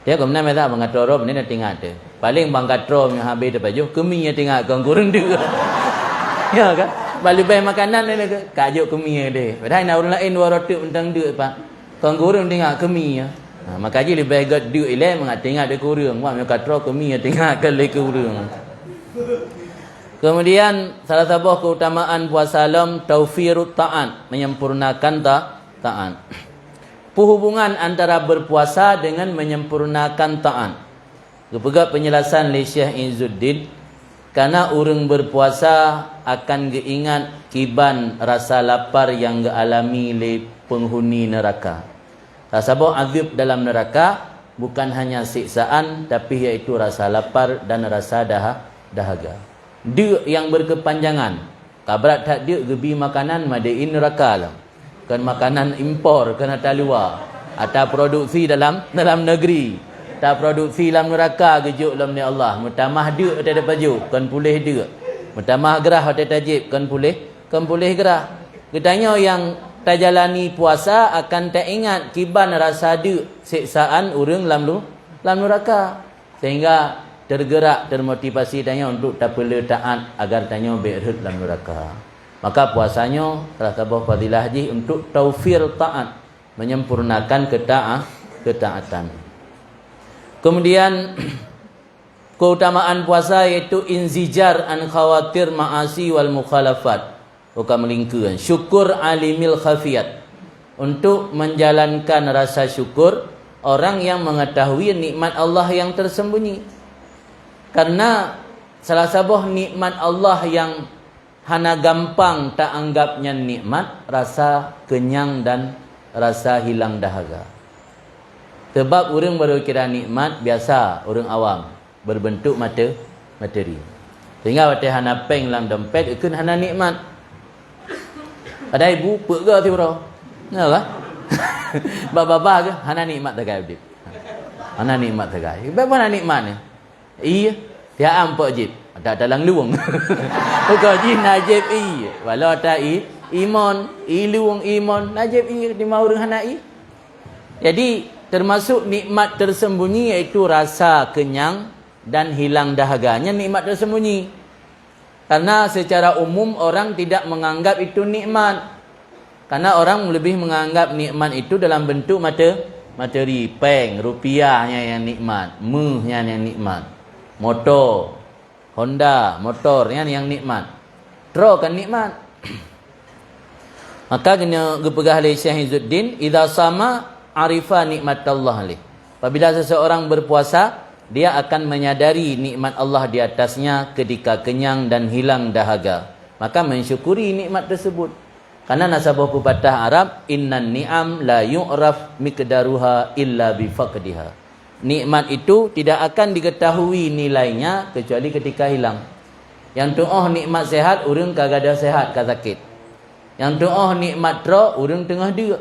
Dia kemudian masa mengatro rob ni nak tinggal tu. Paling bang katro menyo habis tu pajuh kemi tinggal kang kurang dia. Ya kan? Balik bayar makanan ni ke kajuk kemi dia. Padahal nak orang lain dua roti tentang dia pak. Kang kurang tinggal kemi ya. Maka je lebih baik dia ile mengat tinggal dia kurang. Wah menyo katro kemi tinggal ke le kurang. Kemudian salah satu keutamaan puasa lam taufirut ta'an, menyempurnakan ta'an. hubungan antara berpuasa dengan menyempurnakan taat. Kepegak penjelasan oleh Syekh Izzuddin, karena orang berpuasa akan geingat kiban rasa lapar yang gealami oleh penghuni neraka. Rasa azab dalam neraka bukan hanya siksaan, tapi iaitu rasa lapar dan rasa dahaga. Dia yang berkepanjangan. Kabrat tak dia gebi makanan madain neraka lah. Kan makanan impor kena luar. Atau produksi dalam negeri. Tak produksi dalam neraka gejuk dalam ni Allah. Mutamah dia ada baju kan pulih dia. Mutamah gerah ada tajib kan pulih gerah. Katanya yang tak jalani puasa akan tak ingat kiban rasa dia siksaan urang dalam neraka. Sehingga tergerak, termotivasi tanya untuk tak perlu taat agar tanya berhut dalam neraka. Maka puasanya salah satu fadilah haji untuk taufir taat, menyempurnakan ketaatan. Kemudian keutamaan puasa iaitu inzijar an khawatir ma'asi wal mukhalafat. Bukan melingkuran. Syukur alimil khafiyat. Untuk menjalankan rasa syukur orang yang mengetahui nikmat Allah yang tersembunyi. Karena salah sebuah nikmat Allah yang hana gampang tak anggapnya nikmat, rasa kenyang dan rasa hilang dahaga. Sebab orang baru kira nikmat biasa orang awam berbentuk materi. Sehingga waktu hana peng dalam dompet ikut hana nikmat. Ada ibu pega tu bro. Nalah. Baba ke hana nikmat tak gaya. Hana nikmat tak gaya. Bapa hana nikmat ni. Iya, dia ampuk jib. Tak dalam luang. Bukan jib najib iya. Walau tak iman, luang iman, najib iya di mau orang hana iya. Jadi termasuk nikmat tersembunyi iaitu rasa kenyang dan hilang dahaganya nikmat tersembunyi. Karena secara umum orang tidak menganggap itu nikmat. Karena orang lebih menganggap nikmat itu dalam bentuk materi, peng, rupiahnya yang nikmat, mehnya yang nikmat. Motor, Honda, motornya yang nikmat. Tro kan nikmat. Maka kena gepegah oleh Syekh Izzuddin, idza sama arifa nikmatallah alih. Apabila seseorang berpuasa, dia akan menyadari nikmat Allah di atasnya ketika kenyang dan hilang dahaga. Maka mensyukuri nikmat tersebut. Karena nasabah pepatah Arab, innan ni'am la yu'raf miqdaruha illa bifaqdiha. Nikmat itu tidak akan diketahui nilainya kecuali ketika hilang. Yang tu'oh nikmat sehat, orang kagak ada sehat, kagak sakit. Yang tu'oh nikmat tro, orang tengah dia.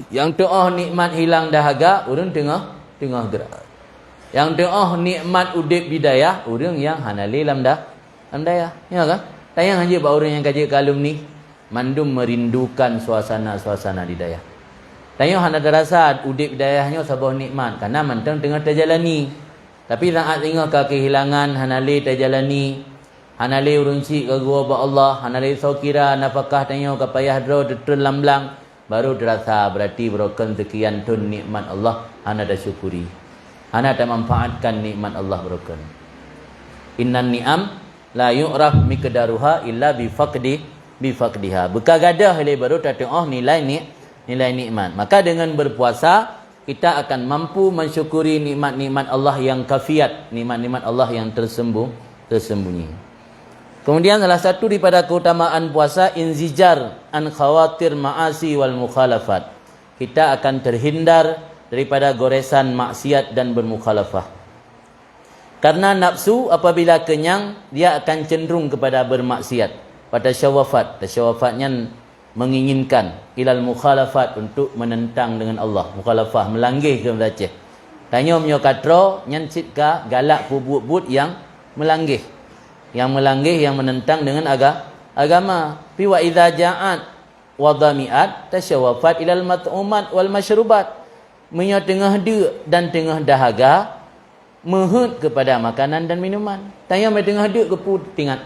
Yang tu'oh nikmat hilang dahaga, orang tengah gerak. Yang tu'oh nikmat udip bidayah, orang yang hanali lamdah dayah. Ya kan? Tayang aja pak orang yang kaji kalum ni mandum merindukan suasana-suasana di dayah. Tanya hana terasa udip dayahnya sebuah nikmat karena mantang tengah terjalani. Tapi saat tengah kehilangan hanali terjalani, hanali urunci ke gua ba Allah, hanali saukira nafkah tanya ke payah dro terlamblang baru terasa berarti broken sekian tun nikmat Allah hana dah syukuri. Hana dah manfaatkan nikmat Allah broken. Innan ni'am la yu'raf miqdaruha illa bifaqdiha. Bekagadah le baru tak tengok nilai nikmat. Maka dengan berpuasa kita akan mampu mensyukuri nikmat-nikmat Allah yang kafiat, nikmat-nikmat Allah yang tersembunyi. Kemudian salah satu daripada keutamaan puasa inzijar an khawatir ma'asi wal mukhalafat. Kita akan terhindar daripada goresan maksiat dan bermukhalafah. Karena nafsu apabila kenyang dia akan cenderung kepada bermaksiat. Pada syawafat, syawafatnya menginginkan ilal mukhalafat untuk menentang dengan Allah. Mukhalafah melanggih ke membaca. Tanya menyo katro nyancit ka galak pubut yang melanggih. Yang melanggih yang menentang dengan agama. Fi wa idza ja'at wa dhami'at tasyawafat ilal mat'umat wal masyrubat. Menyo tengah dia dan tengah dahaga mehut kepada makanan dan minuman. Tanya me tengah dia ke pu tingat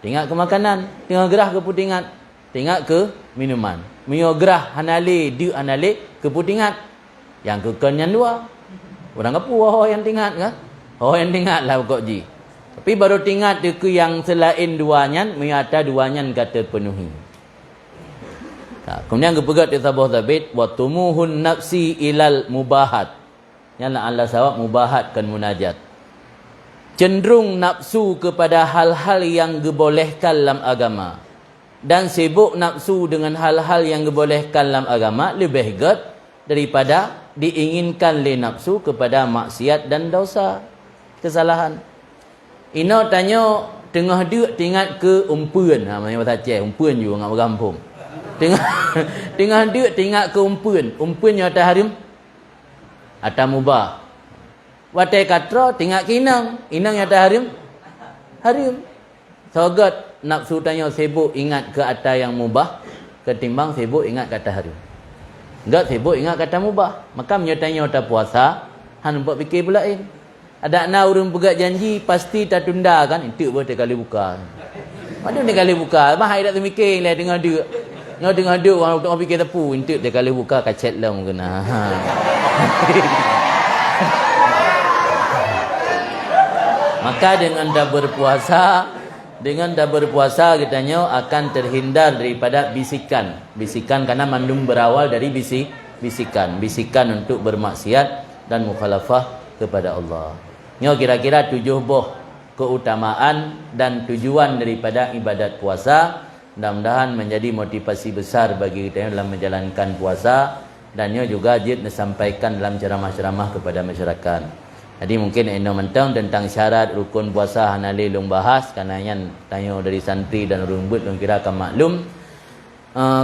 ke makanan, tengah gerah ke pu tingat ke minuman. Menyo gerah hanale dia hanale ke pu tingat. Yang ke yang dua. Orang apa yang tingat kan? Yang tingatlah pokok ji. Tapi baru tingat ke yang selain duanya, menyata duanya kata penuhi. Kemudian kepegat di sabah tabit wa tumuhun nafsi ilal mubahat. Yang Allah sawab mubahat kan munajat. Cenderung nafsu kepada hal-hal yang dibolehkan dalam agama. Dan sibuk nafsu dengan hal-hal yang dibolehkan dalam agama lebih get daripada diinginkan le nafsu kepada maksiat dan dosa, kesalahan. Ino tanya tengah dia ingat ke umpuan, macam kata umpuan juga ngak bergampung. Tengah dia ingat ke umpuan yang atas harim, atas mubah. Watai katra tinggal ke inang yang atas harim. Sogat nafsu tanya sibuk ingat ke atas yang mubah ketimbang sibuk ingat ke atas harim. Enggak sibuk ingat kata mubah. Maka menyertanya otak puasa, han buat fikir pula lain. Ada nak urang pegat janji pasti tak tunda kan? Itu boleh kali buka. Mana dia kali buka? Bah hai dak mikir lah dengar dia. Dengar dia orang tak fikir tepu, itu dia kali buka kacet lah mungkin. Maka dengan dah berpuasa katanya akan terhindar daripada bisikan karena mandum berawal dari bisikan untuk bermaksiat dan mukhalafah kepada Allah. Nyo kira-kira 7 buah keutamaan dan tujuan daripada ibadat puasa. Mudah-mudahan menjadi motivasi besar bagi kita dalam menjalankan puasa, dan nyo juga jid disampaikan dalam ceramah-ceramah kepada masyarakat. Jadi mungkin endo mentang tentang syarat rukun puasa hanali long bahas karena yang tanya dari santri dan rumbut long kira akan maklum.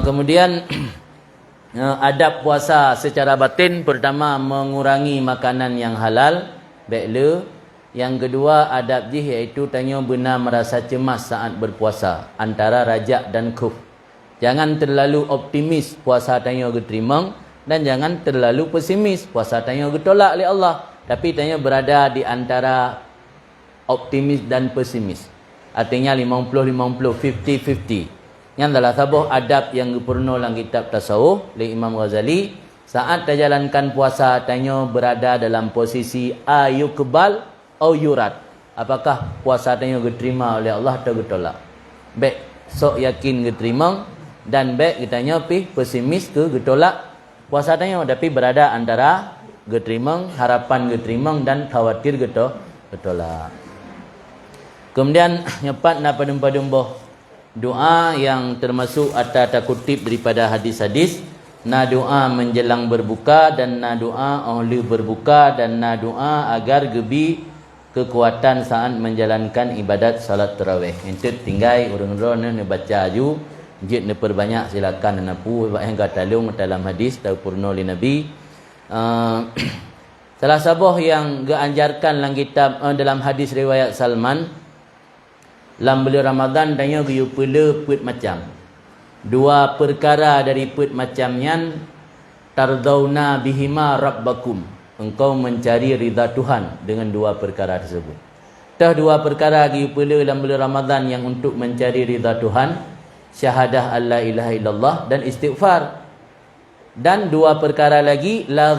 Kemudian adab puasa secara batin, pertama mengurangi makanan yang halal, baiklah. Yang kedua adab jih iaitu tanya benar merasa cemas saat berpuasa antara rajak dan khuf. Jangan terlalu optimis puasa tanya diterima, dan jangan terlalu pesimis puasa tanya ditolak oleh Allah. Tapi tanya berada di antara optimis dan pesimis. Artinya 50-50, 50-50. Yang adalah sabuh adab yang dipurno dalam kitab tasawuf oleh Imam Ghazali. Saat terjalankan puasa tanya berada dalam posisi ayukbal atau yurat. Apakah puasa tanya diterima oleh Allah atau ditolak? Baik, sok yakin diterima, dan baik kitanya pesimis ke ditolak. Puasa tanya tapi berada antara geterimang, harapan geterimang dan khawatir getolak. Kemudian nyepat na padum-padum doa yang termasuk atau kutip daripada hadis-hadis. Na doa menjelang berbuka, dan na doa oleh berbuka, dan na doa agar gebi kekuatan saat menjalankan ibadat salat tarawih. Itu tinggal urang-urang ni baca aju, jid ni perbanyak silakan napu yang katalung dalam hadis tau purno li Nabi. Salah sabah yang dianjarkan dalam kitab dalam hadis riwayat Salman dalam bulan Ramadan tanya biu pula put macam 2 perkara dari put macamnya tardauna bihima rabbakum, engkau mencari ridha Tuhan dengan 2 perkara tersebut. Tah 2 perkara biu pula dalam bulan Ramadan yang untuk mencari ridha Tuhan, syahadah alla ilaha illallah dan istighfar. Dan 2 perkara lagi la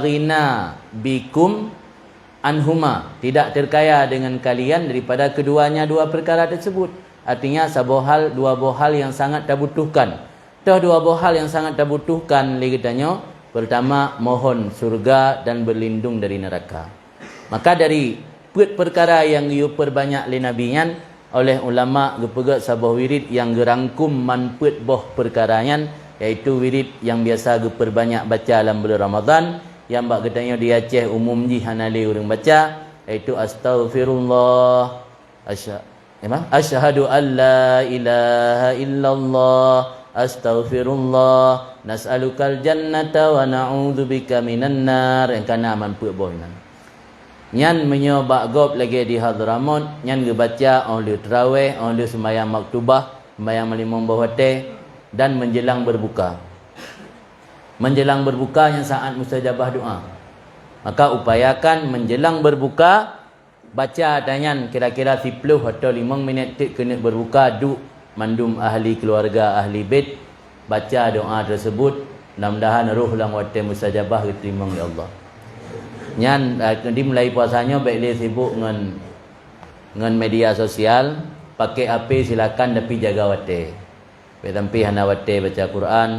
ghina bikum anhuma, tidak terkaya dengan kalian daripada keduanya 2 perkara tersebut. Artinya sebuah hal, 2 buah hal yang sangat dibutuhkan. Tah 2 buah hal yang sangat dibutuhkan lagi tanya. Pertama, mohon surga dan berlindung dari neraka. Maka dari perkara yang you perbanyak le nabiyan oleh ulama gepegat sebuah wirid yang gerangkum manput boh perkaranya, iaitu wirid yang biasa perbanyak baca dalam bulan Ramadan, yang bak katanya di Aceh umum ji hanali orang baca, iaitu astaghfirullah asyhadu an la ilaha illallah astaghfirullah nas'alukal jannata wa na'udzubika minan nar. Yang kana manput boh nan nyan menyobak gob lagi di Hadramaut, nyan gebaca oleh tarawih, oleh sembahyang maktubah, sembahyang malimong bawate, dan menjelang berbuka. Menjelang berbuka yang saat mustajabah doa. Maka upayakan menjelang berbuka baca danyan kira-kira 10 atau 5 minit kena berbuka duk mandum ahli keluarga ahli bait baca doa tersebut, mudah-mudahan roh lang wate mustajabah diterima oleh Allah. Nyan di mulai puasanya baik dia sibuk dengan media sosial, pakai HP silakan tapi jaga wate. Betampi hana wate baca Quran,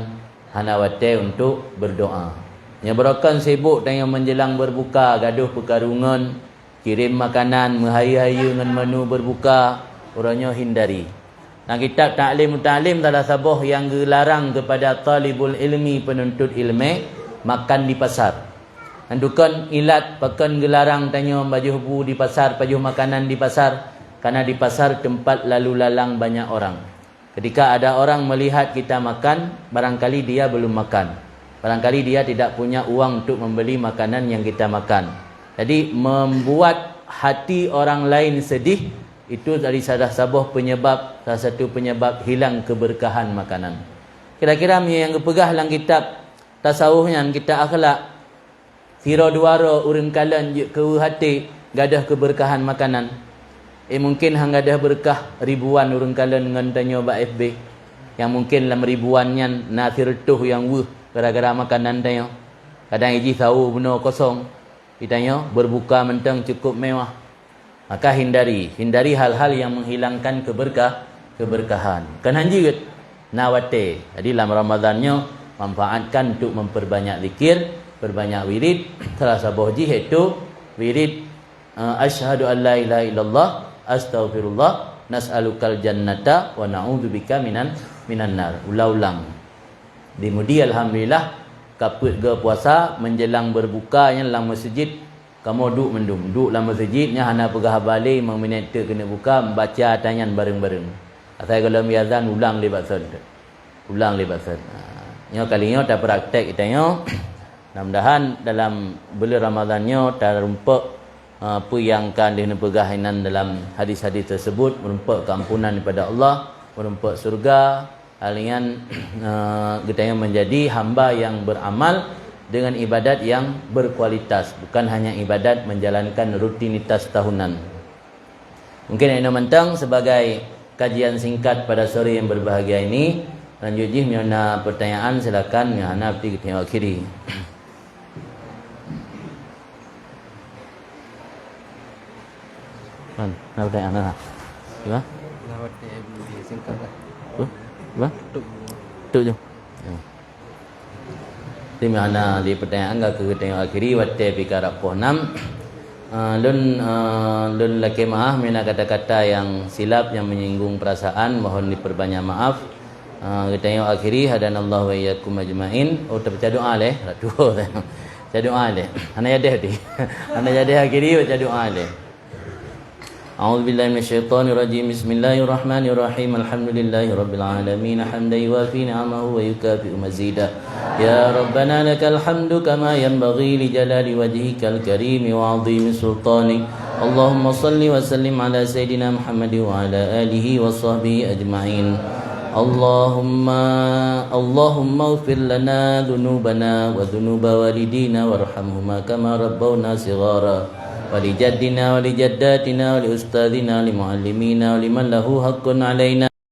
hana wate untuk berdoa. Yang berakan sibuk dengan menjelang berbuka, gaduh perkarungan, kirim makanan, menghaya-haya dengan menu berbuka, orangnya hindari. Nah, kitab Ta'lim salah sabah yang dilarang kepada talibul ilmi, penuntut ilmu, makan di pasar. Dan dukan ilat pakan gelarang tanya baju bu di pasar, baju makanan di pasar, karena di pasar tempat lalu lalang banyak orang. Ketika ada orang melihat kita makan, barangkali dia belum makan. Barangkali dia tidak punya uang untuk membeli makanan yang kita makan. Jadi membuat hati orang lain sedih, itu dari salah satu penyebab hilang keberkahan makanan. Kira-kira yang kepegah dalam kitab tasawufnya, kita akhlak, sira duara urang kalan ke hati gadah keberkahan makanan. Mungkin hang gadah berkah ribuan urang kalan dengan tanya ba FB. Yang mungkin dalam ribuannya nasir tuh yang gara-gara makanan tanya. Kadang iji tahu benar kosong. Ditanya berbuka mentang cukup mewah. Maka hindari hal-hal yang menghilangkan keberkahan. Kan hanji nawate. Jadi dalam Ramadannya manfaatkan untuk memperbanyak zikir, berbanyak wirid. Salah satu itu wirid asyhadu an la ilaha illallah, astaghfirullah, nas'alukal jannata wa na'udzubika minan nar. Ulang-ulang. Dimudi alhamdulillah kaput ke puasa menjelang berbukanya dalam masjid, kamu duduk dalam masjidnya hana pegah balik 5 minit kena buka membaca tanyan bareng-bareng. Asal kalau miazan ulang lebat sad. Nyo kalinya tak praktek kitanya. Mudah-mudahan dalam bulan Ramadannya tak rumpak apa yang kan dipegahinan dalam hadis-hadis tersebut, merumpak keampunan daripada Allah, merumpak surga. Kalian kita menjadi hamba yang beramal dengan ibadat yang berkualitas, bukan hanya ibadat menjalankan rutinitas tahunan. Mungkin ini mentang sebagai kajian singkat pada sore yang berbahagia ini. Lanjutnya miana pertanyaan silakan miana pergi tengok kiri. Nak pertanyaan apa? Gimana? Lawat singkat lah. Apa? Tuk je. Di mana di pertanyaan enggak ke tengok akhiri watte pikara poh 6. Lun laki maaf mina kata-kata yang silap yang menyinggung perasaan, mohon diperbanyak maaf. Kita tengok akhiri hadanallahu wa iyyakum ajmain. Oh terbaca doa leh. Dua. Baca doa leh. Ana yadah di. Ana yadah akhiri baca doa leh. أعوذ بالله من الشيطان الرجيم بسم الله الرحمن الرحيم الحمد لله رب العالمين حمدا يوافي نعمه ويكافئ مزيدا يا ربنا لك الحمد كما ينبغي لجلال وجهك الكريم وعظيم سلطانك اللهم صل وسلم على سيدنا محمد وعلى آله وصحبه أجمعين اللهم اغفر لنا ذنوبنا وذنوب والدينا وارحمهما كما ربونا صغارا ولجدنا ولجداتنا ولأستاذنا ولمعلمينا ولمن له حق علينا